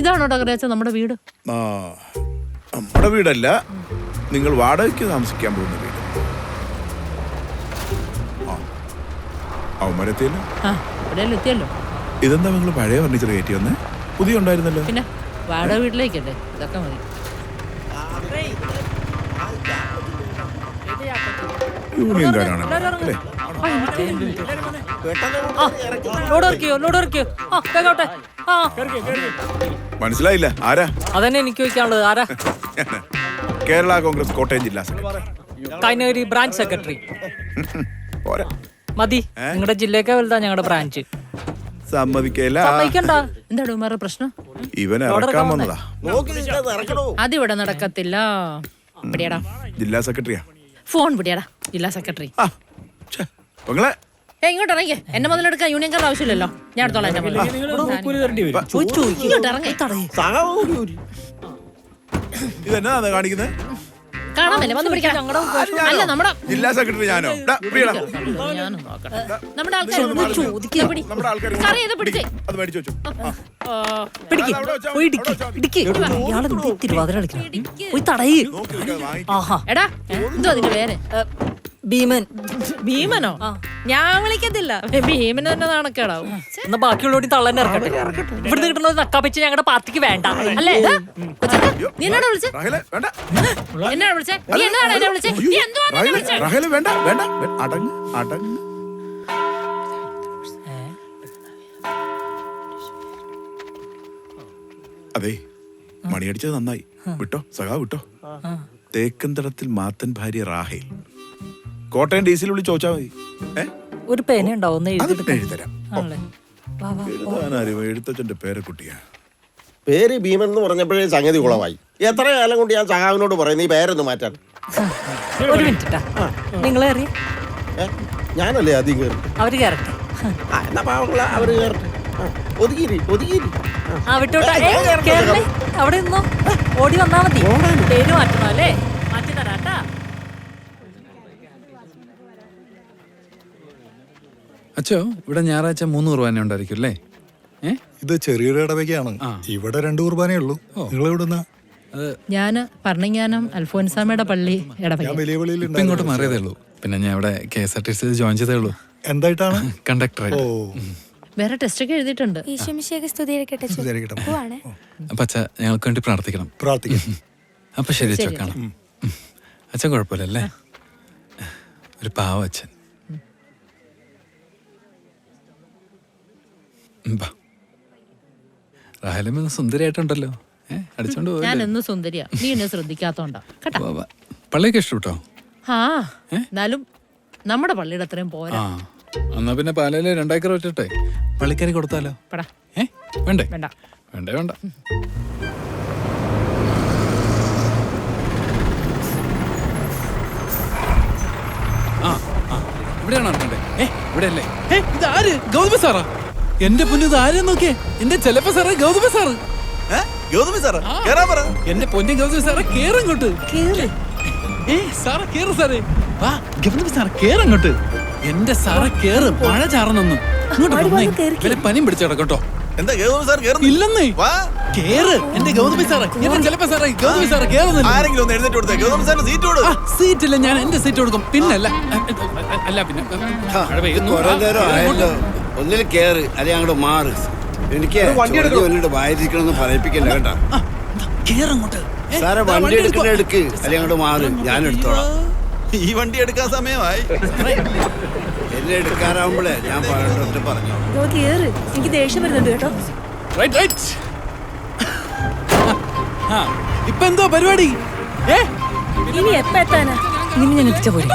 ഇതാണോ ടകരാച്ച നമ്മുടെ വീട്? നമ്മുടെ വീടല്ല, നിങ്ങൾ വാടകയ്ക്ക് താമസിക്കാൻ പോകുന്ന വീട്. അവന്മാരെത്തിയല്ലോ. എത്തിയല്ലോ. ഇതെന്താ നിങ്ങൾ പഴയ ഫർണിച്ചർ കയറ്റി വന്നേ? പുതിയ ഉണ്ടായിരുന്നല്ലോ. പിന്നെ വാടക വീട്ടിലേക്കല്ലേ, ഇതൊക്കെ മതി. യൂണിയൻകാരാണ് അല്ലേ? മനസ്സിലായില്ല. ആരാ? അതന്നെ എനിക്ക് ചോദിക്കാനുള്ളത്. ആരാ? കേരള കോൺഗ്രസ് കോട്ടയം ജില്ലാ കൈനഗിരി ബ്രാഞ്ച് സെക്രട്ടറി. മതി, നിങ്ങളുടെ ജില്ലയൊക്കെ വലുതാ ഞങ്ങളുടെ ബ്രാഞ്ച്. സമ്മതിക്കല്ല. എന്താണ് ഉമാരുടെ പ്രശ്നം? ഇവൻ ഇറക്കാൻ വന്നതാ. അതിവിടെ നടക്കത്തില്ല. പിടിയടാ. ജില്ലാ സെക്രട്ടറിയാ. ഫോൺ പിടിയടാ. ജില്ലാ സെക്രട്ടറി. ഇങ്ങോട്ട് ഇറങ്ങി. എന്നെ മുതലെടുക്കാൻ യൂണിയൻകാരുടെ ആവശ്യമില്ലല്ലോ. ഞാൻ എടുത്തോളാം. എന്നെ മുതൽ ഇതെന്നാ കാണിക്കുന്നത്? കാണാമല്ലേ, വന്ന് പിടിക്കണം. അല്ല, നമ്മുടെ ജില്ലാ സെക്രട്ടറി ഞാനോ? നമ്മുടെ ആൾക്കാർ തിരുവാതിര കളിക്കണം. പോയി തടയ്. എടാ, എന്തോ അതിന്റെ പേര്? ഭീമൻ. ഭീമനോ? ഞാൻ വിളിക്കത്തില്ല. ഭീമന് തന്നെ നാണക്കേടാവും. എന്നാ ബാക്കിയുള്ളവരോട് തള്ളന്നെ ഇറക്കട്ടെ. ഇവിടുന്ന് കിട്ടുന്നത് നക്കാപ്പിച്ച് ഞങ്ങളുടെ പാർട്ടിക്ക് വേണ്ട അല്ലേ? നീ എന്നോട് വിളിച്ചേ? എന്നോട് വിളിച്ചേ? നീ എന്താണ് എന്നെ വിളിച്ചേ? നീ എന്തുവാ വിളിച്ചേ? വേണ്ട വേണ്ട, അടങ്ങ് അടങ്ങ്. അതെ, മണിയടിച്ചത് നന്നായി. വിട്ടോ സഖാ, വിട്ടോ. തേക്കന്തടത്തിൽ മാത്തൻ ഭാര്യ റാഹേൽ. കോട്ടയം DC വിളിച്ച് ചോദിച്ചാ മതി. ഒരു പേന ഉണ്ടാവും, എഴുതരാം. എഴുത്തച്ഛന്റെ പേരക്കുട്ടിയാ. പേര് ഭീമൻ എന്ന് പറഞ്ഞപ്പോഴേ സംഗതി കുളമായി. എത്ര കാലം കൊണ്ട് ഞാൻ സഖാവിനോട് പറയുന്നു ഈ പേരൊന്ന് മാറ്റാൻ. ഒരു മിനിറ്റ്, നിങ്ങളെ അറിയ ഞാനല്ലേ ആദ്യം കയറി. അവര് കയറട്ടെ. എന്നാ പാവങ്ങള അവര് കയറട്ടെ. ഒതുക്കിരി ഒതുക്കിരി. അവിടെ നിന്നോ, ഓടി വന്നാ മതി. പേര് മാറ്റണോ അല്ലേ? മാറ്റി തരാട്ടാ. അച്ഛോ, ഇവിടെ ഞായറാഴ്ച 3 കുർബാന ഉണ്ടായിരിക്കും അല്ലേ? ഇത് ചെറിയൊരു ഇടവകയാണ്. ഇവിടെ 2 കുർബാനേ ഉള്ളൂ. നിങ്ങൾ എവിടുന്നാ? ഞാന് പറഞ്ഞാനം അൽഫോൻസാമയുടെ പള്ളി ഇടവക. ഇങ്ങോട്ട് മാറിയതേ ഉള്ളൂ. പിന്നെ ഞാൻ ഇവിടെ KSRTC ജോയിൻ ചെയ്തേ ഉള്ളൂ. എന്തായിട്ടാണ്? കണ്ടക്ടറായിട്ട്. വേറെ ടെസ്റ്റ് ഒക്കെ എഴുതിയിട്ടുണ്ട്. അപ്പൊ അച്ഛ, ഞങ്ങൾക്ക് വേണ്ടി പ്രാർത്ഥിക്കണം. അപ്പൊ ശരി അച്ഛ, കാണാം. അച്ഛൻ കുഴപ്പമില്ലല്ലേ? ഒരു പാവ അച്ഛൻ. റാഹേലമ്മ സുന്ദരിയായിട്ടുണ്ടല്ലോ. അടിച്ചോണ്ട് ഞാൻ എന്നും സുന്ദരിയാ. നീ എന്നെ ശ്രദ്ധിക്കാത്തോണ്ടാ കേട്ടോ. പള്ളിയൊക്കെ ഇഷ്ടപ്പെട്ടോ? എന്നാലും നമ്മുടെ പള്ളിയുടെ അത്രയും പോരാ. എന്നാ പിന്നെ പാലയില് 2 ഏക്കർ വെച്ചിട്ടെ പള്ളിക്കാരി കൊടുത്താലോ? വേണ്ടേ? വേണ്ട വേണ്ടേ വേണ്ട. ഇവിടെയാണോ ഇറങ്ങണ്ടേ? ഇവിടെ അല്ലേ? ഇതാര്? ഗൗതമ സാറാ? എന്റെ പൊന്നു, ഇത് ആരെന്ന് നോക്കിയേ. എന്റെ ചെലപ്പ സാറേ, ഗൗതമ സാറ്. എന്റെ പൊന്നു ഗൗതമ സാറേ, കേറങ്ങോട്ട്. സാറേ കേറ് സാറേ. വാ ഗൗതമ സാറേ, കേറങ്ങോട്ട്. എന്റെ സാറേ കേറ്, മഴ ചാറുന്നു. ഇങ്ങോട്ട് പനിയും പിടിച്ചു കിടക്കട്ടോ. എന്താ ഗൗതമ സാർ ഇല്ലെന്നേ. കേറ് എന്റെ ഗൗതമ സാറേ. ചെലപ്പോ സാറേ, ഗൗതമ സാറേ കേറുന്നില്ല. ആരെങ്കിലും ഒന്ന് എഴുന്നേറ്റ് കൊടുത്തേ. ഗൗതമ സാറിന് സീറ്റ് കൊടുക്കും. സീറ്റില്ല, ഞാൻ എന്റെ സീറ്റ് കൊടുക്കും. പിന്നല്ല അല്ല പിന്നെ ഒന്നിൽ കേറ്, അല്ലെങ്കിൽ അങ്ങോട്ട് മാറ്. എനിക്ക് വായിരിക്കണമെന്ന് പറയിപ്പിക്കണ്ട കേട്ടോ. സാറെ വണ്ടി എടുക്കണ എടുക്ക്, അല്ലെങ്കിൽ അങ്ങോട്ട് മാറ്. ഞാൻ എടുത്തോളാം. ഈ വണ്ടി എടുക്കാൻ സമയമായി. എന്നെ എടുക്കാറാവുമ്പോഴേ ഞാൻ പറഞ്ഞു. എനിക്ക് ദേഷ്യം വരുന്നുണ്ട് കേട്ടോ. ഇപ്പൊ എന്തോ പരിപാടി? ഇനി എപ്പ എത്താനാ? നിന്നെ ഞാൻ എത്തിച്ച പോലെ.